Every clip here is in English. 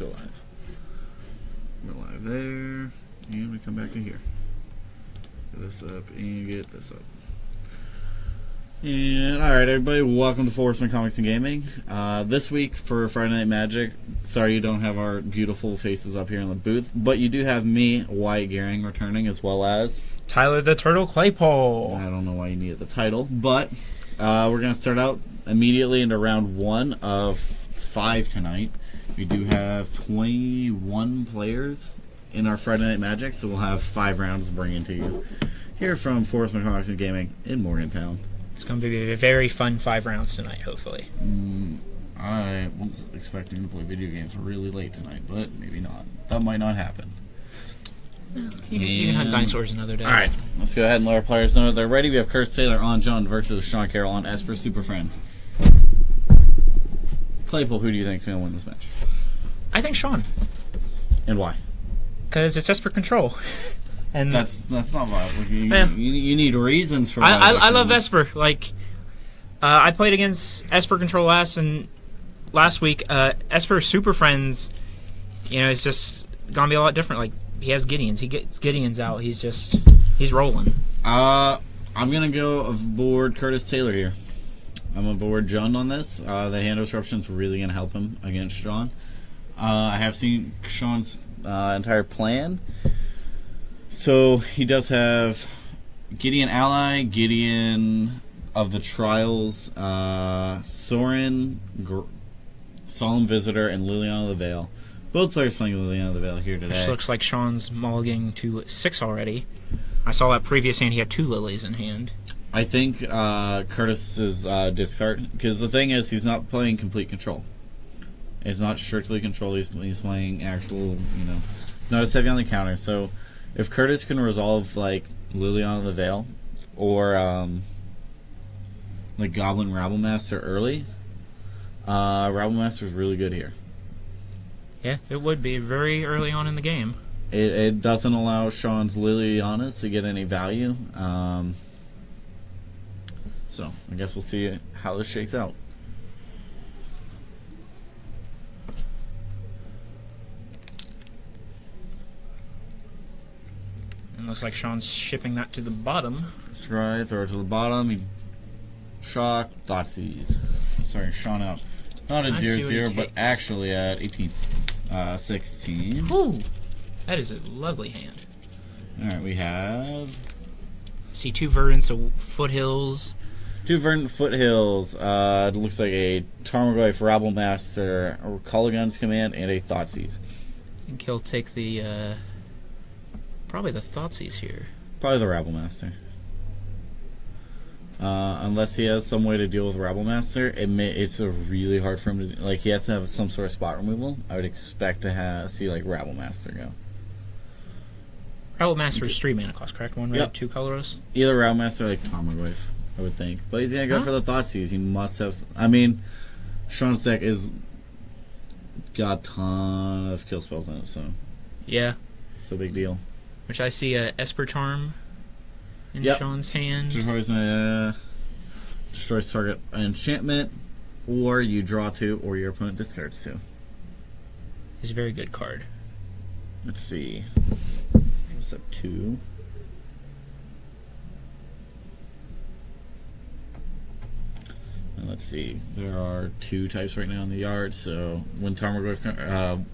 go live. Go live there, and we come back to here. Get this up and get this up. And alright, everybody, welcome to Forestman Comics and Gaming. This week for Friday Night Magic, sorry you don't have our beautiful faces up here in the booth, but you do have me, Wyatt Gearing, returning, as well as Tyler the Turtle Claypole. I don't know why you needed the title, but we're going to start out immediately into round 1 of 5 tonight. We do have 21 players in our Friday Night Magic, so we'll have 5 rounds bringing to you here from Forestman Comics and Gaming in Morgantown. It's going to be a very fun 5 rounds tonight, hopefully. I was expecting to play video games really late tonight, but maybe not. That might not happen. You can hunt dinosaurs another day. Alright, let's go ahead and let our players know that they're ready. We have Curtis Taylor on John versus Shawn Carroll on Esper Super Friends. Claypool, who do you think is going to win this match? I think Shawn. And why? Because it's Esper Control. And that's not viable. You need reasons for that. I love Esper. Like, I played against Esper Control last week. Esper Super Friends, it's just gonna be a lot different. Like, he has Gideons. He gets Gideons out. He's rolling. I'm gonna go aboard Curtis Taylor here. I'm aboard John on this. The hand disruption's really gonna help him against Shawn. I have seen Shawn's entire plan. So he does have Gideon Ally, Gideon of the Trials, Soren, Solemn Visitor, and Liliana the Veil. Both players playing Liliana the Veil here today. Which looks like Shawn's mulliganing to 6 already. I saw that previous hand, he had 2 lilies in hand. I think Curtis's discard, because the thing is, he's not playing complete control. It's not strictly control, he's playing actual, not as heavy on the counter, so if Curtis can resolve, like, Liliana the Veil, or, like, Goblin Rabblemaster early, Rabblemaster's really good here. Yeah, it would be very early on in the game. It doesn't allow Shawn's Lilianas to get any value, so I guess we'll see how this shakes out. Looks like Shawn's shipping that to the bottom. That's right, throw it to the bottom. He shock, Thoughtseize. Sorry, Shawn out. Not at 0-0, but actually at 18. 16. Ooh, that is a lovely hand. Alright, we have... See 2 Verdants of Foothills. 2 Verdant Foothills. It looks like a Tarmogoyf Rabblemaster, a Colligun's Command, and a Thoughtseize. I think he'll take the... probably the Thoughtseize here. Probably the Rabblemaster. Unless he has some way to deal with Rabblemaster, it's a really hard for him to... Like, he has to have some sort of spot removal. I would expect to see, like, Rabblemaster go. Rabblemaster is 3 mana cost, correct? 1 red, 2 colorless? Either Rabblemaster or, like, Tarmogoyf, I would think. But he's going to go for the Thoughtseize. He must have... I mean, Shawn's deck got a ton of kill spells in it, so... Yeah. It's a big deal. Which I see a Esper Charm in Shawn's hand. Destroys target enchantment, or you draw 2, or your opponent discards 2. It's a very good card. Let's see. What's up, 2? And let's see. There are 2 types right now in the yard, so when Tarmogoyf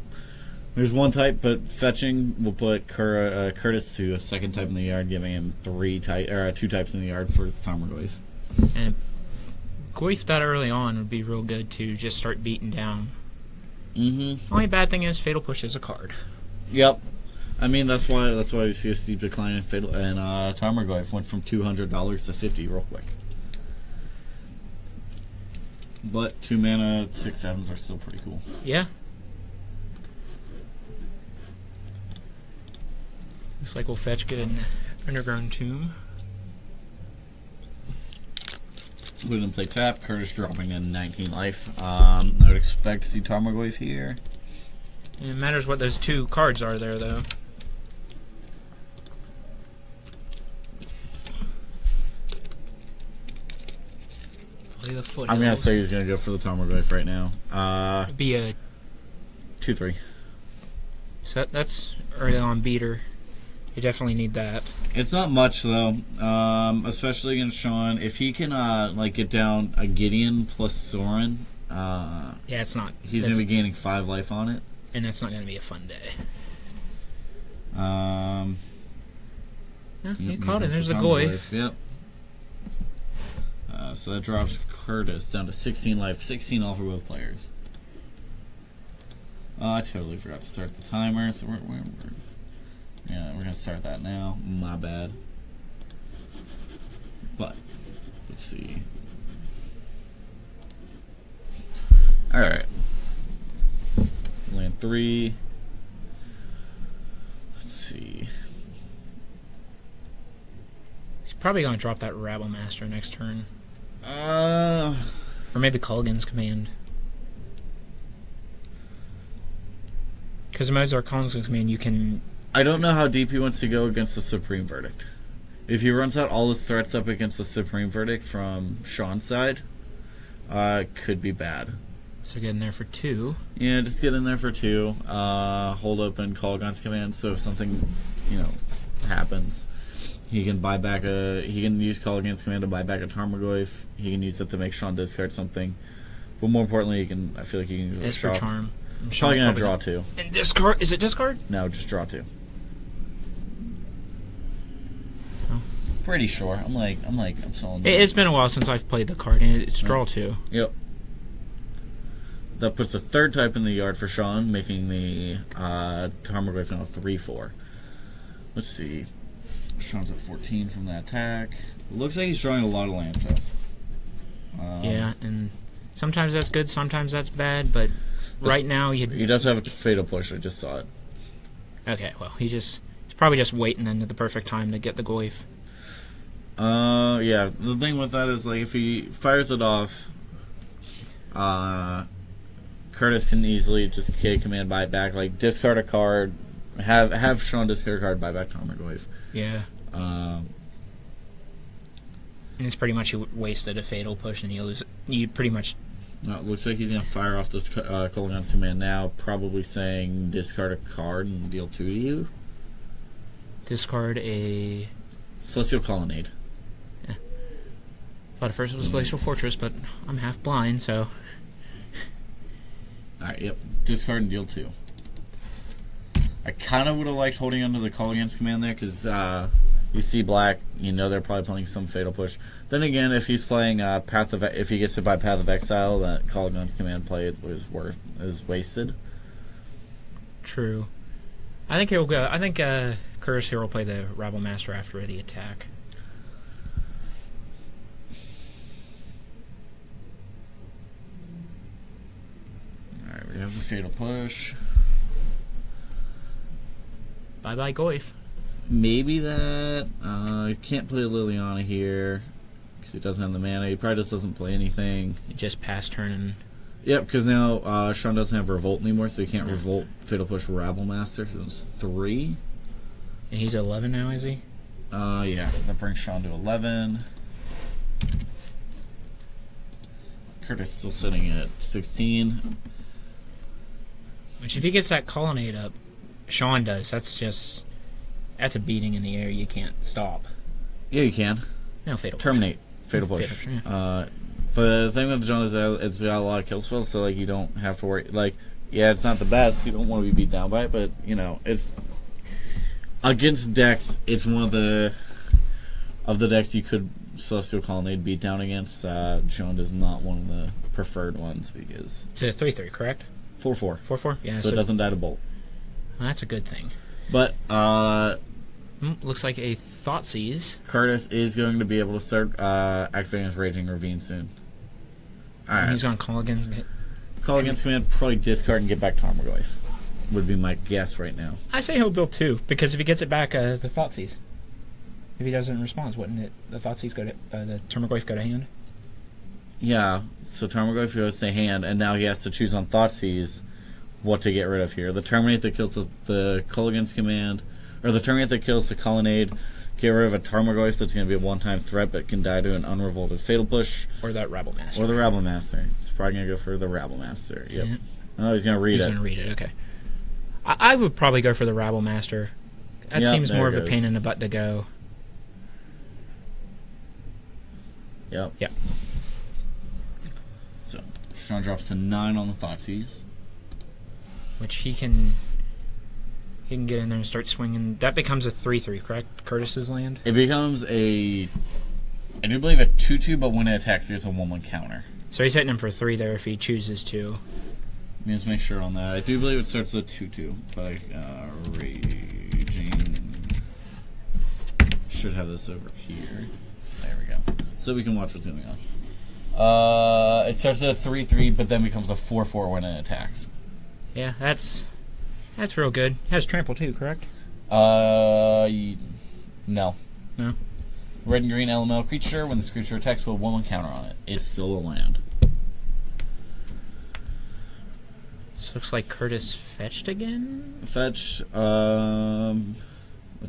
there's 1 type, but fetching will put Curtis to a 2nd type in the yard, giving him 2 types in the yard for his Tarmogoyf. And Goyf that early on would be real good to just start beating down. Only bad thing is Fatal Push is a card. Yep. I mean, that's why we see a steep decline in Fatal, and Tarmogoyf went from $200 to $50 real quick. But 2 mana 6/7s are still pretty cool. Yeah. Looks like we'll fetch, get an Underground Tomb. Put it in play tap. Curtis dropping in 19 life. I would expect to see Tarmogoyf here. It matters what those 2 cards are there, though. Play the I'm going to say he's going to go for the Tarmogoyf right now. Be a 2-3. So that's early on beater. You definitely need that. It's not much though, especially against Shawn. If he can get down a Gideon plus Soren, Yeah, it's not. He's gonna be gaining 5 life on it, and that's not gonna be a fun day. Yeah, you caught it. There's the Goyf. Yep. So that drops Curtis down to 16 life, 16 all for both players. I totally forgot to start the timer, so we're gonna start that now. My bad. But let's see. All right. Land 3. Let's see. He's probably gonna drop that Rabble Master next turn. Or maybe Culligan's Command. Because the modes are Culligan's Command, you can... I don't know how deep he wants to go against the Supreme Verdict. If he runs out all his threats up against the Supreme Verdict from Shawn's side, could be bad. So get in there for 2. Yeah, just get in there for 2. Hold open Culligan's Command, so if something, happens, he can buy back he can use Culligan's Command to buy back a Tarmogoyf. He can use it to make Shawn discard something. But more importantly, I feel like he can use it to Esper Charm. Probably gonna draw 2. And discard? Is it discard? No, just draw 2. Oh. Pretty sure. I'm selling. It's been a while since I've played the card, and it's draw 2. Yep. That puts a 3rd type in the yard for Shawn, making the Tarmogoyf now 3/4. Let's see. Shawn's at 14 from that attack. Looks like he's drawing a lot of lands, though. Yeah, and sometimes that's good, sometimes that's bad, but right now he does have a Fatal Push. I just saw it. Okay, well, he's probably just waiting then at the perfect time to get the Goyf. Yeah. The thing with that is, if he fires it off, Curtis can easily just K command buy back, discard a card, have Shawn discard a card, buy back Tarmogoyf. Yeah. And it's pretty much you wasted a Fatal Push, and you pretty much... It looks like he's going to fire off this Culligan's Command now, probably saying discard a card and deal 2 to you. Discard a... Celestial Colonnade. Yeah. Thought at first it was Glacial Fortress, but I'm half blind, so... Alright, yep. Discard and deal 2. I kind of would have liked holding onto the Culligan's Command there, because you see black, they're probably playing some Fatal Push. Then again, if he's playing if he gets to buy Path of Exile, that Culligan's Command play is wasted. True. I think he'll go. I think Curtis here will play the Rabble Master after the attack. Alright, we have the Fatal Push. Bye-bye, Goyf. Maybe that. Can't play Liliana here because he doesn't have the mana. He probably just doesn't play anything. He just passed turn and... Yep, because now Shawn doesn't have Revolt anymore, so he can't Revolt Fatal Push Rabble Master, so it's 3. And he's 11 now, is he? Yeah. That brings Shawn to 11. Curtis still sitting at 16. Which if he gets that Colonnade up, Shawn does. That's a beating in the air you can't stop. Yeah, you can. No, Fatal Push. Terminate. Fatal Push. Fatal Push, But the thing with John is that it's got a lot of kill spells, so you don't have to worry. Yeah, it's not the best. You don't want to be beat down by it, but it's against decks. It's one of the decks you could Celestial Colonnade beat down against. John is not one of the preferred ones because it's a 3/3, correct? 4/4. 4/4. Yeah. So it doesn't die to bolt. Well, that's a good thing. But looks like a Thoughtseize. Curtis is going to be able to start activating his Raging Ravine soon. Alright. He's on Culligan's. Culligan's Command, probably discard and get back Tarmogoyf. Would be my guess right now. I say he'll deal 2, because if he gets it back, the Thoughtseize. If he doesn't respond, wouldn't it? The Thoughtseize go to the Tarmogoyf go to hand? Yeah, so Tarmogoyf goes to hand, and now he has to choose on Thoughtseize what to get rid of here. The Terminate that kills the Culligan's Command, or the Terminate that kills the Colonnade, get rid of a Tarmogoyf that's going to be a one-time threat but can die to an unrevolted Fatal Push. Or that Rabble Master. Or the Rabble Master. He's probably going to go for the Rabble Master. Yep. Yeah. Oh, he's going to read it. He's going to read it, okay. I would probably go for the Rabble Master. That Yep, seems there more it of a goes. pain in the butt to go. Yep. Yep. So, Shawn drops to 9 on the Thoughtseize. Which he can get in there and start swinging. That becomes a 3/3, correct? Curtis's land? It becomes a, I do believe a 2/2, but when it attacks, it's a 1/1 counter. So he's hitting him for 3 there if he chooses to. Let me just make sure on that. I do believe it starts with a 2/2, but Raging should have this over here. There we go. So we can watch what's going on. It starts at a 3/3, but then becomes a 4/4 when it attacks. Yeah, that's real good. It has trample too, correct? No. No. Red and green elemental creature. When this creature attacks, put a 1/1 counter on it. It's still a land. This looks like Curtis fetched again. Fetch. Let's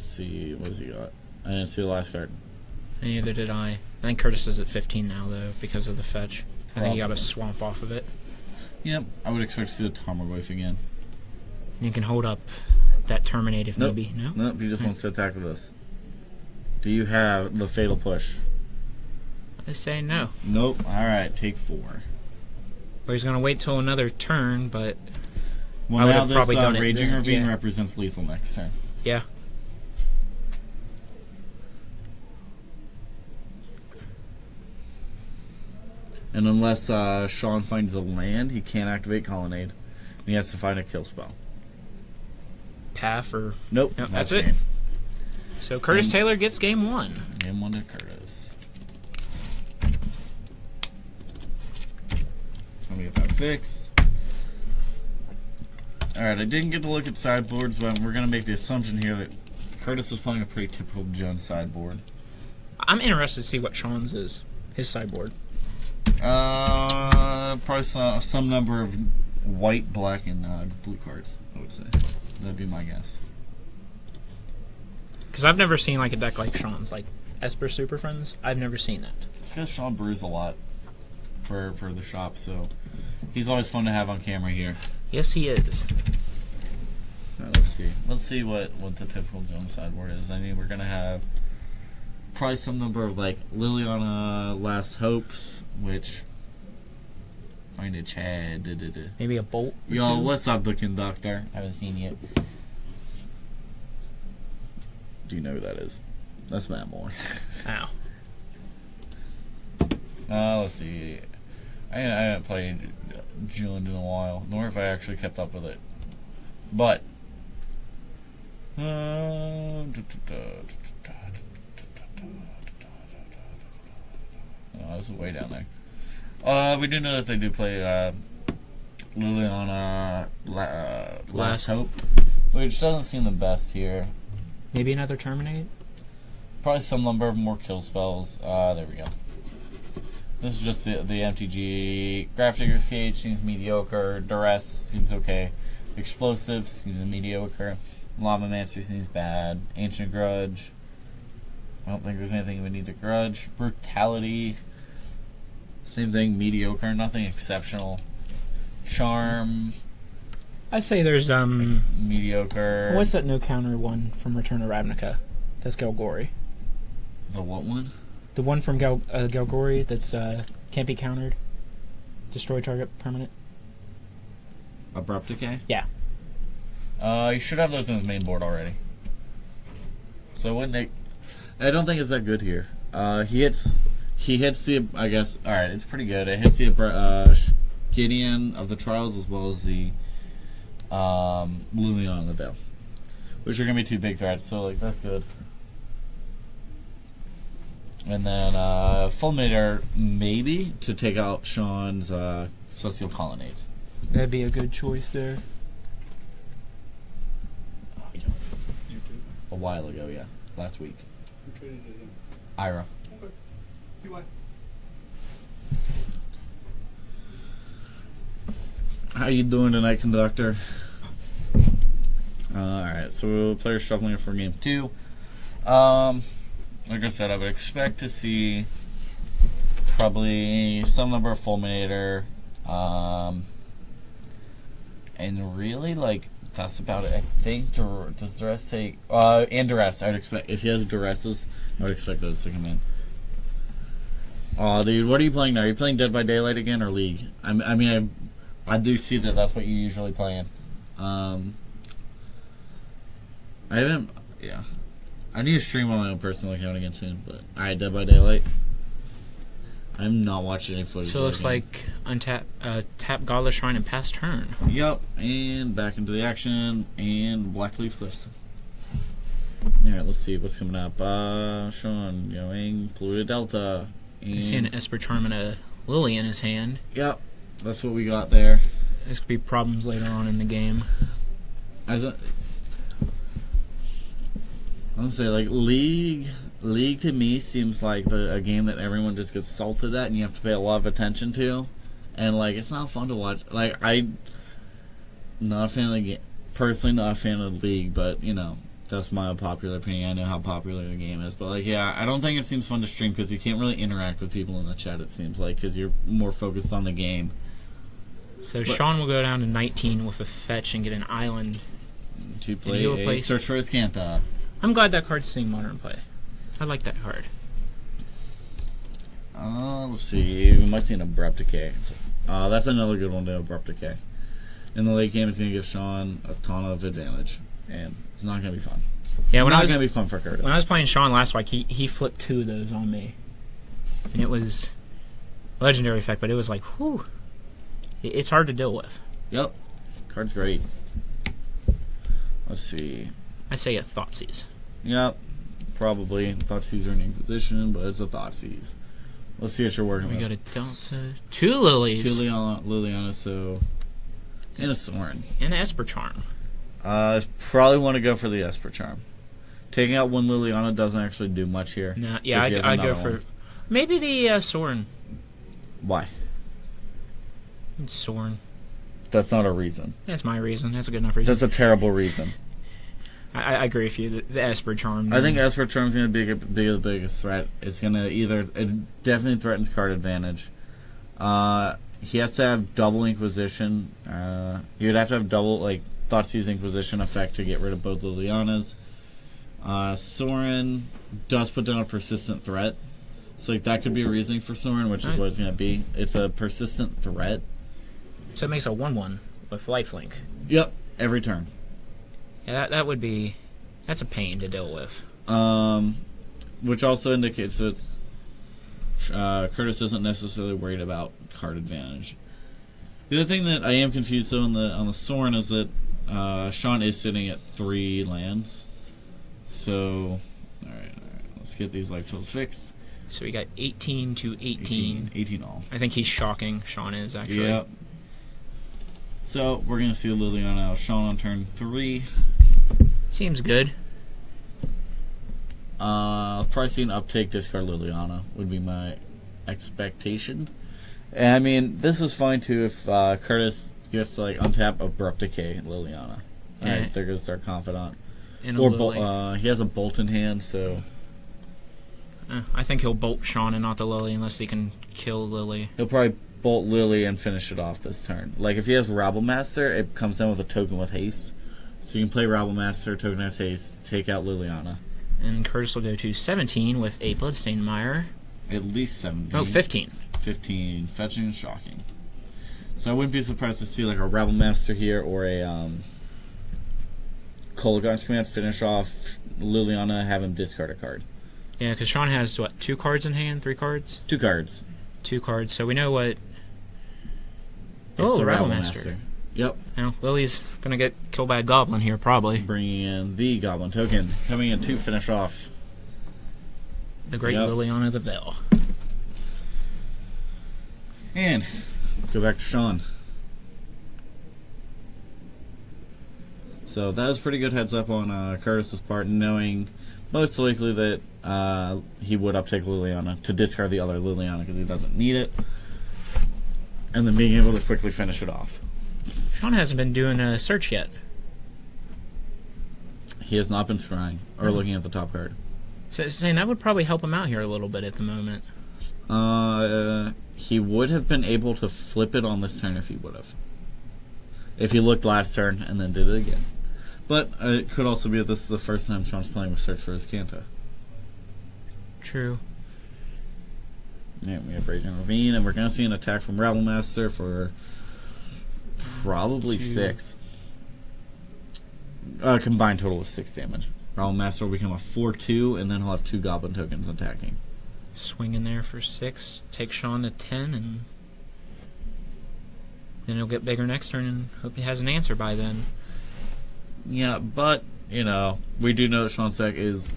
see. What has he got? I didn't see the last card. Neither did I. I think Curtis is at 15 now, though, because of the fetch. I think he got a Probably. swamp off of it. Yep. I would expect to see the Tarmogoyf again. And you can hold up that Terminate if Nope. maybe. No? Nope. He just wants to attack with this. Do you have the Fatal Push? I say no. Nope. Alright, take 4. Or he's going to wait till another turn, but Well, I would now have this probably done it Raging then, Ravine yeah. represents lethal next turn. yeah. And unless Shawn finds a land, he can't activate Colonnade. And he has to find a kill spell. Path or... Nope. Nope, that's it. game. So Curtis And- Taylor gets game 1. Game 1 to Curtis. Let me get that fixed. Alright, I didn't get to look at sideboards, but we're going to make the assumption here that Curtis was playing a pretty typical Jones sideboard. I'm interested to see what Shawn's is. His sideboard. Probably some number of white, black, and blue cards, I would say. That'd be my guess. Because I've never seen like a deck like Shawn's, like Esper Super Friends. I've never seen that. It's because Shawn brews a lot for the shop, so he's always fun to have on camera here. Yes, he is. Let's see. Let's see what the typical Jones sideboard is. I mean, we're gonna have probably some number of like Liliana Last Hopes, which find a Chad. Maybe a bolt. or Yo, two? what's up, the conductor? Haven't seen yet. Do you know who that is? That's Matt Moore. Ow. Let's see. I haven't played June in a while, nor have I actually kept up with it. But no, this is way down there. We do know that they do play Liliana Last Hope, which doesn't seem the best here. Maybe another Terminate? Probably some number of more kill spells. There we go. This is just the MTG. Grafdigger's Cage seems mediocre. Duress seems okay. Explosives seems mediocre. Lavamancer seems bad. Ancient Grudge. I don't think there's anything we need to grudge. Brutality. Same thing, mediocre. Nothing exceptional. Charm. I say there's Mediocre. what's that no counter one from Return of Ravnica? That's Galgori. The what one? The one from Galgori that's can't be countered. Destroy target permanent. Abrupt Decay? Yeah. You should have those in his main board already. So wouldn't it? I don't think it's that good here. He hits the, I guess, alright, it's pretty good. It hits the Gideon of the Trials as well as the Liliana of the Veil, which are going to be two big threats, so like that's good. And then Fulminator, maybe, to take out Shawn's Celestial Colonnades. That'd be a good choice there. A while ago, yeah. Last week. Who traded it in? Ira. Okay. See why. How you doing tonight, Conductor? Alright, so players shuffling it for game 2. Like I said, I would expect to see probably some number of Fulminator, and really, like, That's about it. I think. Does duress take? And duress. I would expect if he has duresses, I would expect those to come in. Oh, dude, what are you playing now? Are you playing Dead by Daylight again or League? I mean, I do see that that's what you usually play in. I haven't. Yeah, I need to stream on my own personal account again soon. But alright, Dead by Daylight. I'm not watching any footage. So it looks like untap, tap Godless Shrine and pass turn. Yep, and back into the action, and Blackleaf Cliffs. Alright, let's see what's coming up. Shawn, going Polluted Delta. I see an Esper Charm and a Lily in his hand. Yep, that's what we got there. This could be problems later on in the game. I would say, like, League to me seems like a game that everyone just gets salted at and you have to pay a lot of attention to. And, like, it's not fun to watch. Like, I'm not a fan of the game. Personally, not a fan of the League, but, that's my popular opinion. I know how popular the game is. But, like, yeah, I don't think it seems fun to stream because you can't really interact with people in the chat, it seems like, because you're more focused on the game. So Shawn will go down to 19 with a fetch and get an island. To play a Search for Iskantha. I'm glad that card's seeing modern play. I like that card. Let's see. We might see an Abrupt Decay. That's another good one to Abrupt Decay. In the late game, it's going to give Shawn a ton of advantage. And it's not going to be fun. Yeah, not going to be fun for Curtis. When I was playing Shawn last week, he flipped 2 of those on me. And it was legendary effect, but it was like, whew. It's hard to deal with. Yep. Card's great. Let's see. I say a Thoughtseize. Yep. Probably. Thoughtseize are in Inquisition, but it's a Thoughtseize. Let's see what you're working with. We got a Delta. 2 Lilies. 2 Liliana, so... And a Soren. And an Esper Charm. Probably want to go for the Esper Charm. Taking out 1 Liliana doesn't actually do much here. No, yeah, I'd go for... Maybe the Soren. Why? Soren. That's not a reason. That's my reason. That's a good enough reason. That's a terrible reason. I agree with you. The Esper Charm. I think Esper Charm's going to be the biggest threat. It's going to it definitely threatens card advantage. He has to have double Inquisition. You'd have to have double, like, Thoughtseize Inquisition effect to get rid of both Lilianas. Soren does put down a persistent threat. So, like, that could be a reasoning for Soren, which is what it's going to be. It's a persistent threat. So it makes a 1/1 with lifelink. Yep, every turn. Yeah, that would be... That's a pain to deal with. Which also indicates that Curtis isn't necessarily worried about card advantage. The other thing that I am confused though on the Soren is that Shawn is sitting at 3 lands. So, alright, let's get these life totals fixed. So we got 18 to 18. 18 all. I think he's shocking, Shawn is, actually. Yep. So, we're going to see Liliana out. Shawn on turn 3. Seems good. Probably see an uptake, discard Liliana would be my expectation. And, I mean, this is fine too if Curtis gets, like, untap Abrupt Decay Liliana. Alright, there goes our Confidant. Or he has a Bolt in hand, so... I think he'll bolt Shawn and not the Lily unless he can kill Lily. He'll probably bolt Lily and finish it off this turn. Like, if he has Rabblemaster, it comes down with a token with haste. So you can play Rabblemaster, token has haste, take out Liliana. And Curtis will go to 17 with a Bloodstained Mire. At least 17. Oh, 15. 15. Fetching and shocking. So I wouldn't be surprised to see, like, a Rabblemaster here or a Kolaghan's Command finish off Liliana, have him discard a card. Yeah, because Shawn has, what, 2 cards in hand? 3 cards? 2 cards. 2 cards, so we know what... It's the Rabblemaster. Yep. Well, Lily's going to get killed by a Goblin here, probably. Bringing in the Goblin token. Coming in to finish off. The great Liliana the Veil. And go back to Shawn. So that was pretty good heads up on Curtis's part, knowing most likely that he would uptake Liliana to discard the other Liliana because he doesn't need it, and then being able to quickly finish it off. Shawn hasn't been doing a search yet. He has not been scrying or looking at the top card. So saying that would probably help him out here a little bit at the moment. He would have been able to flip it on this turn if he would have. if he looked last turn and then did it again. But it could also be that this is the first time Shawn's playing with Search for his Kanto. True. Yeah, we have Raging Ravine, and we're going to see an attack from Rabble Master for probably 2. 6. Combined total of 6 damage. Rabble Master will become a 4-2, and then he'll have 2 Goblin tokens attacking. Swing in there for 6. Take Shawn to 10, and then he'll get bigger next turn and hope he has an answer by then. Yeah, but, we do know that Shawn's deck is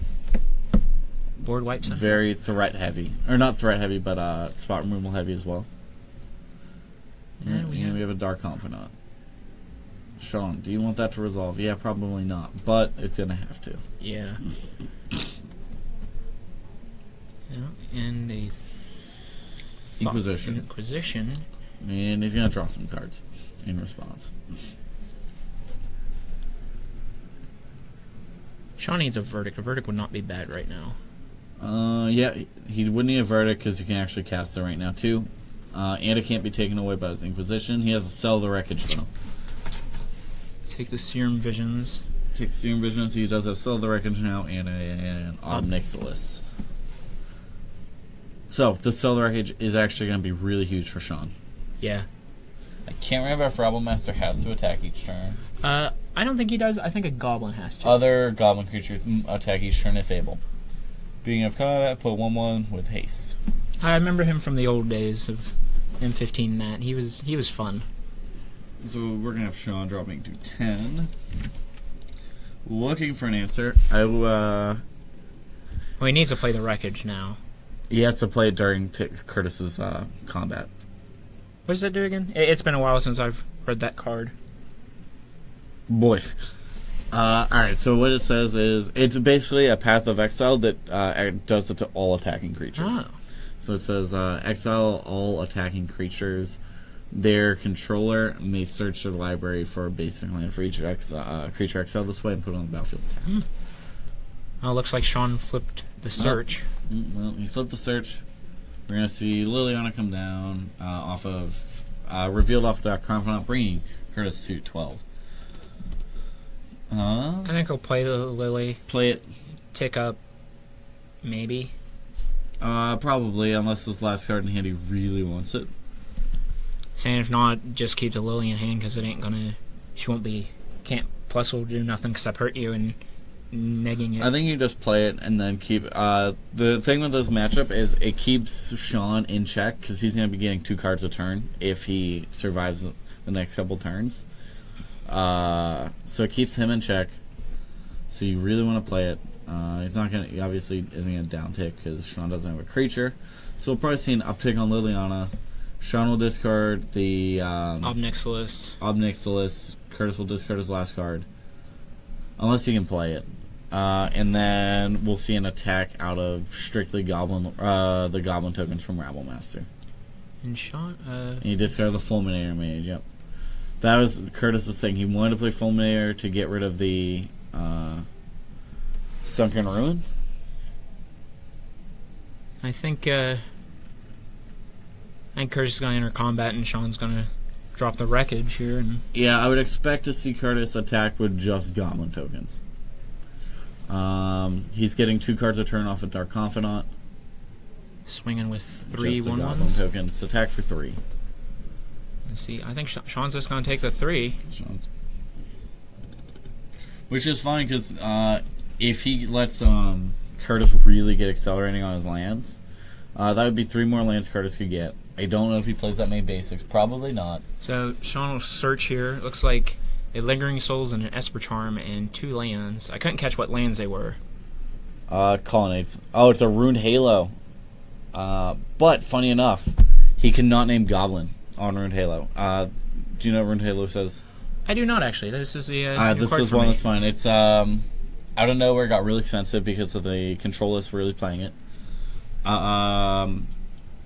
Board wipes him. very threat heavy. Or not threat heavy, but spot removal heavy as well. And we have we have a Dark Confidant. Shawn, do you want that to resolve? Yeah, probably not, but it's going to have to. Yeah. And a Inquisition. Inquisition. And he's going to draw some cards in response. Shawn needs a Verdict. A Verdict would not be bad right now. Yeah, he would need a Verdict because you can actually cast it right now, too. And it can't be taken away by his Inquisition. He has to sell the Wreckage, though. Take the Serum Visions. Take the Serum Vision, so he does have sell the Wreckage now and an Omnixilus. So, the sell the Wreckage is actually going to be really huge for Shawn. Yeah. I can't remember if Rabble Master has to attack each turn. I don't think he does. I think a Goblin has to. Other Goblin creatures attack each turn if able. Beginning of combat, put 1/1 with haste. I remember him from the old days of M15 and that. He was fun. So we're going to have Shawn dropping to 10. Looking for an answer. Well, he needs to play the Wreckage now. He has to play it during Curtis's combat. What does that do again? It's been a while since I've read that card. Boy. Alright, so what it says is, it's basically a Path of Exile that does it to all attacking creatures. Oh. So it says, exile all attacking creatures. Their controller may search their library for a basic land for each creature exiled this way and put it on the battlefield. Oh, it looks like Shawn flipped the search. Well, he flipped the search. We're going to see Liliana come down off of, revealed off the Confidant, bringing Curtis to 12. I think he'll play the Lily. Play it. Tick up, maybe. Probably, unless his last card in hand he really wants it. Saying if not, just keep the Lily in hand because it ain't gonna. She won't be. Can't. Plus, will do nothing because I've hurt you and negging it. I think you just play it and then keep. The thing with this matchup is it keeps Shawn in check because he's going to be getting 2 cards a turn if he survives the next couple turns. So it keeps him in check. So you really want to play it. He's not going to. He obviously isn't going to downtick because Shawn doesn't have a creature. So we'll probably see an uptick on Liliana. Shawn will discard the Obnixilus. Curtis will discard his last card. Unless he can play it. And then we'll see an attack out of strictly the Goblin tokens from Rabble Master. And Shawn, And you discard the Fulminator Mage, yep. That was Curtis's thing. He wanted to play Fulminator to get rid of the Sunken Ruin. I think Curtis is going to enter combat and Shawn's going to drop the Wreckage here. And Yeah, I would expect to see Curtis attack with just Goblin tokens. He's getting 2 cards a turn off a Dark Confidant. swinging with 3 Just the 1/1s. Goblin tokens. Attack for 3. Let's see. I think Shawn's just going to take the 3. Which is fine because if he lets Curtis really get accelerating on his lands, that would be 3 more lands Curtis could get. I don't know if he plays that many basics. Probably not. So Shawn will search here. Looks like a Lingering Souls and an Esper Charm and 2 lands. I couldn't catch what lands they were. Colonnades. Oh, it's a Ruined Halo. But, funny enough, he cannot name Goblin on Ruined Halo. Do you know what Ruined Halo says? I do not, actually. This is the This card is for one me. that's fine. It's out of nowhere, got really expensive because of the control list really playing it.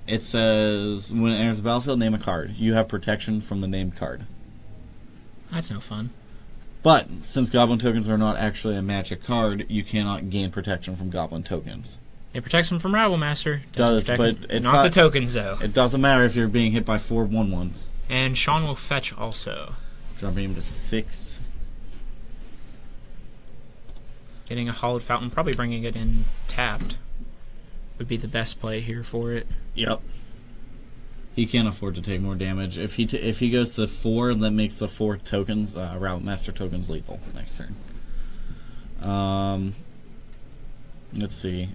It says, when it enters the battlefield, name a card. You have protection from the named card. That's no fun. But, since Goblin tokens are not actually a magic card, you cannot gain protection from Goblin tokens. It protects him from Rabble Master. Does, protect but him. it's not the tokens, though. It doesn't matter if you're being hit by 4 1/1s. And Shawn will fetch also. Dropping him to 6. Getting a Hollowed Fountain, probably bringing it in tapped, would be the best play here for it. Yep. He can't afford to take more damage. If he goes to 4, that makes the 4 tokens, Route Master tokens, lethal next turn. Let's see.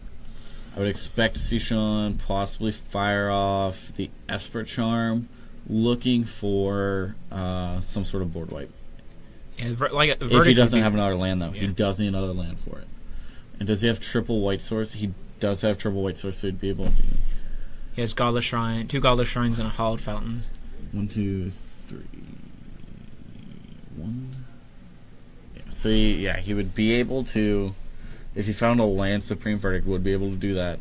I would expect to see Shawn possibly fire off the Esper Charm, looking for some sort of board wipe. Yeah, If he doesn't have another land, though. Yeah. He does need another land for it. And does he have triple white source? He does have triple white source, so he'd be able to... He has Godless Shrine, 2 Godless Shrines and a Hollowed Fountains. 1, 2, 3... 1... Yeah, so he would be able to... If he found a land, Supreme Verdict would be able to do that.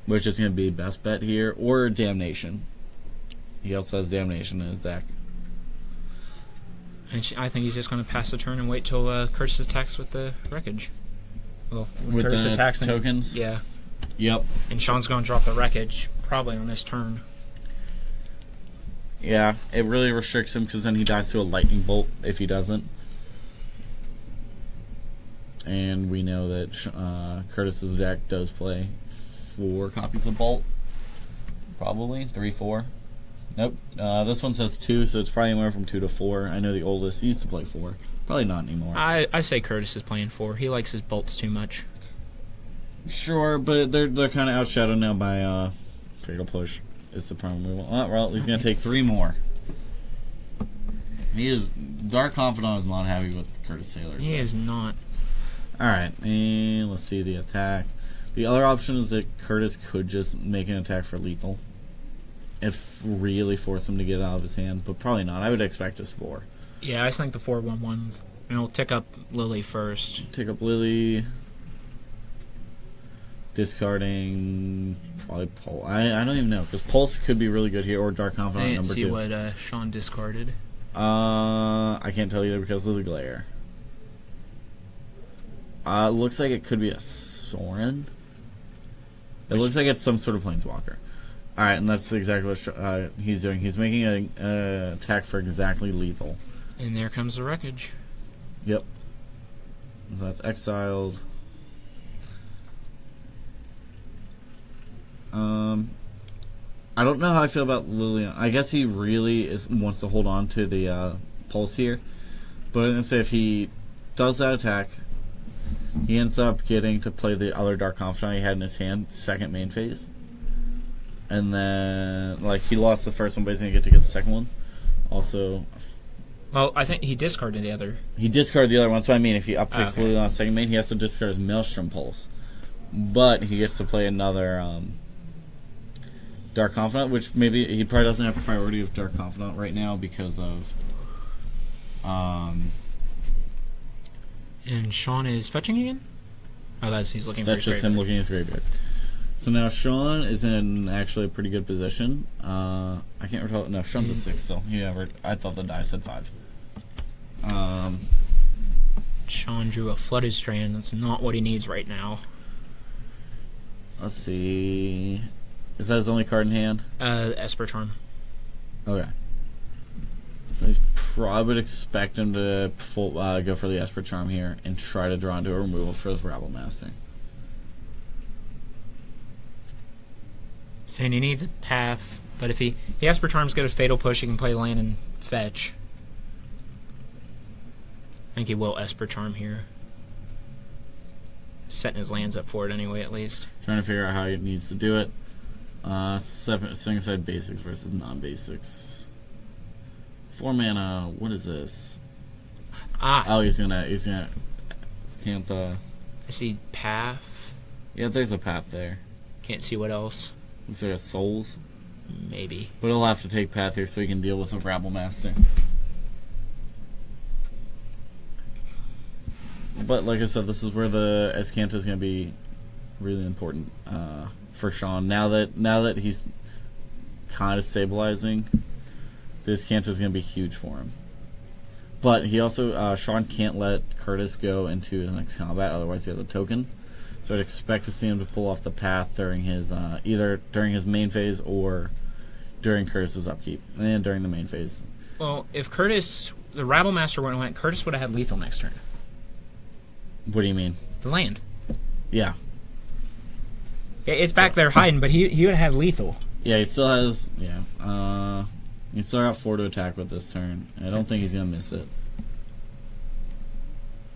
Which is going to be best bet here. Or Damnation. He also has Damnation in his deck. And I think he's just going to pass the turn and wait till Curtis attacks with the Wreckage. Well, when With Curtis the attacks tokens? Yeah. Yep. And Shawn's going to drop the Wreckage probably on this turn. Yeah, it really restricts him because then he dies to a lightning bolt if he doesn't. And we know that Curtis's deck does play 4 copies of bolt. Probably 3, 4. Nope. This one says 2, so it's probably anywhere from 2 to 4. I know the oldest used to play 4. Probably not anymore. I say Curtis is playing 4. He likes his bolts too much. Sure, but they're kind of outshadowed now by Fatal Push. Is the problem. Well, he's gonna take 3 more. He is Dark Confidant is not happy with Curtis Taylor. He is not. All right, and let's see the attack. The other option is that Curtis could just make an attack for lethal. If really force him to get out of his hand, but probably not. I would expect just 4. Yeah, I think the 4/1/1, and we'll tick up Lily first. Take up Lily. Discarding probably Pulse. I don't even know because Pulse could be really good here, or Dark I Confidant didn't number see 2. what Shawn discarded. I can't tell you because of the glare. Looks like it could be a Sorin. It looks like it's some sort of planeswalker. Alright, and that's exactly what he's doing. He's making an attack for exactly lethal. And there comes the Wreckage. Yep. So that's exiled. I don't know how I feel about Lilian. I guess he really wants to hold on to the Pulse here. But I'm going to say if he does that attack, he ends up getting to play the other Dark Confidant he had in his hand, second main phase. And then, he lost the first one, but he's going to get the second one. Also... Well, I think he discarded the other. He discarded the other one, so I mean, if he uptakes okay. Lilian on second main, he has to discard his Maelstrom Pulse. But he gets to play another Dark Confidant, which maybe he probably doesn't have priority of Dark Confidant right now because of... And Shawn is fetching again? Oh, he's looking for his That's just him graveyard. looking at his graveyard. So now Shawn is in actually a pretty good position. I can't recall. No, Shawn's at 6 still. I thought the die said 5. Shawn drew a Flooded Strand. That's not what he needs right now. Let's see. Is that his only card in hand? Esper Charm. Okay. So he's probably would expect him to go for the Esper Charm here and try to draw into a removal for his Rabble Master. Saying he needs a path, but if he Esper Charm's good at Fatal Push, he can play land and fetch. I think he will Esper Charm here. Setting his lands up for it anyway, at least. Trying to figure out how he needs to do it. Setting aside basics versus non-basics. 4 mana. What is this? Oh, he's gonna. Can't. I see path. Yeah, there's a path there. Can't see what else. Is there a souls? Maybe. But he'll have to take path here so he can deal with a Rabble Master. But like I said, this is where the Escanta is going to be really important for Shawn. Now that he's kind of stabilizing, this Escanta is going to be huge for him. But he also Shawn can't let Curtis go into his next combat, otherwise he has a token. So I'd expect to see him to pull off the path during his either during his main phase or during Curtis's upkeep, and during the main phase. Well, if Curtis, the Rabble Master wouldn't have went, Curtis would have had lethal next turn. What do you mean? The land. Yeah. It's back there hiding, but he would have had lethal. Yeah, he still has... Yeah. He still got 4 to attack with this turn. I don't think he's going to miss it.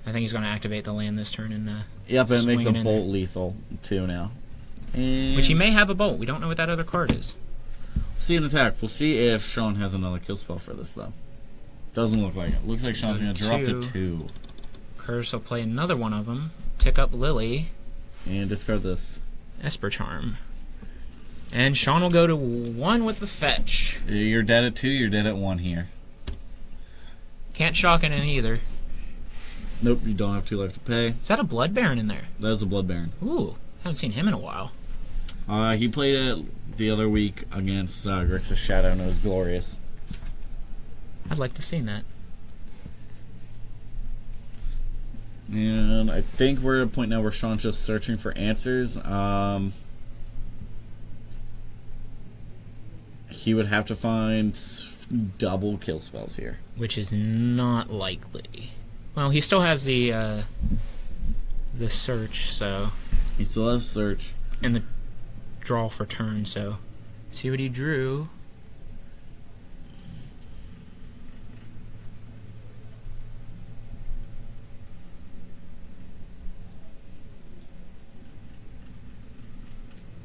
I think he's going to activate the land this turn and Yep, it makes a swing it in bolt there. lethal, too, now. And Which he may have a bolt. We don't know what that other card is. see an attack. We'll see if Shawn has another kill spell for this, though. Doesn't look like it. Looks like Shawn's going to drop to 2. Curtis will play another one of them. Tick up Lily. And discard this. Esper Charm. And Shawn will go to 1 with the fetch. You're dead at 2, you're dead at 1 here. Can't shock it in either. Nope, you don't have 2 life to pay. Is that a Blood Baron in there? That is a Blood Baron. Ooh, haven't seen him in a while. He played it the other week against Grixis Shadow, and it was glorious. I'd like to see that. And I think we're at a point now where Shawn's just searching for answers. He would have to find double kill spells here. Which is not likely. Well, he still has the search, so... He still has search. And the draw for turn, so... See what he drew.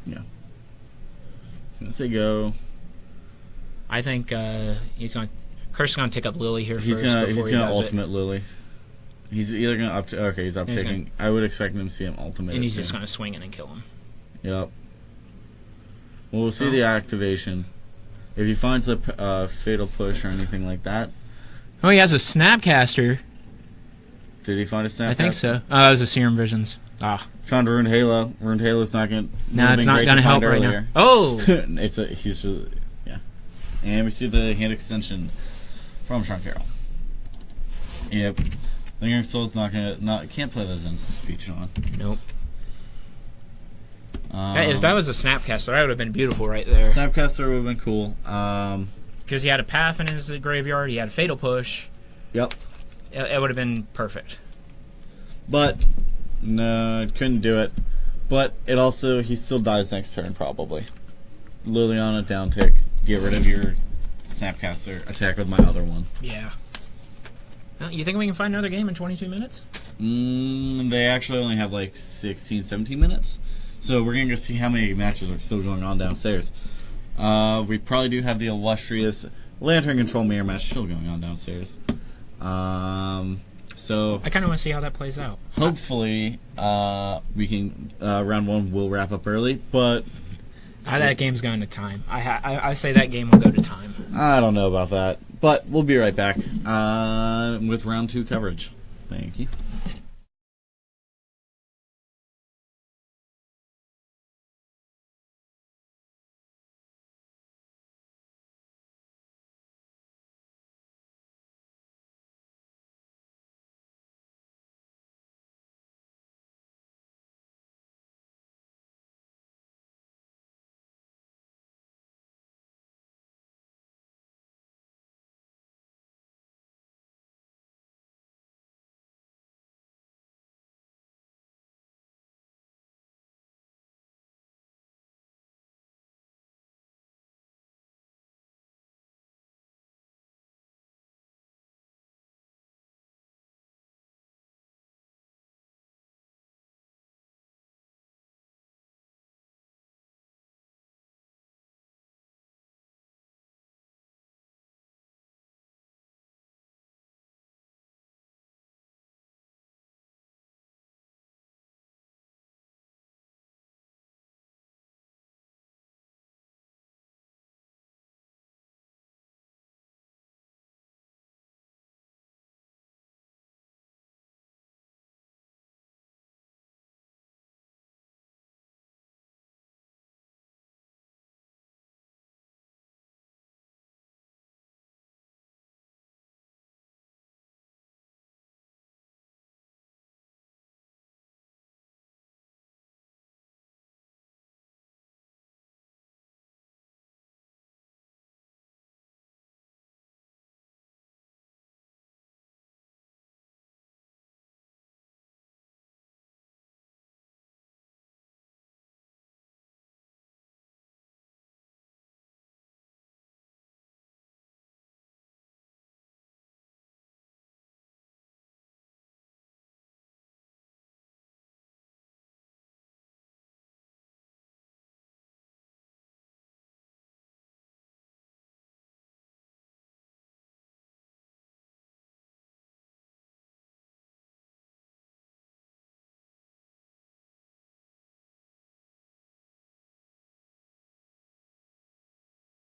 Yeah. He's going to say go. I think he's going... Curse is going to take up Lily here He's first gonna before he does ultimate Lily. He's either going to up... Okay, he's up taking... I would expect him to see him ultimate. And he's just going to swing in and kill him. Yep. Well, we'll see the activation. If he finds the fatal push or anything like that. Oh, he has a Snapcaster. Did he find a snap? I think so. Oh, that was a Serum Visions. Ah. Found Ruined Halo. Ruined Halo's not going to... No, it's not going to help right now. Oh! He's just... Yeah. And we see the hand extension from Shawn Carroll. Yep. Lingering Soul's not going to... Can't play those instant speech on. Nope. If that was a Snapcaster, that would have been beautiful right there. Snapcaster would have been cool. Because he had a Path in his graveyard, he had a Fatal Push. Yep. It would have been perfect. But, no, it couldn't do it. But it also, he still dies next turn, probably. Liliana down tick. Get rid of your Snapcaster. Attack with my other one. Yeah. Well, you think we can find another game in 22 minutes? They actually only have like 16, 17 minutes. So we're going to go see how many matches are still going on downstairs. We probably do have the illustrious Lantern Control Mirror match still going on downstairs. So I kind of want to see how that plays out. hopefully we can round 1 will wrap up early, but That game's going to time. I say that game will go to time. I don't know about that. But we'll be right back with round 2 coverage. Thank you.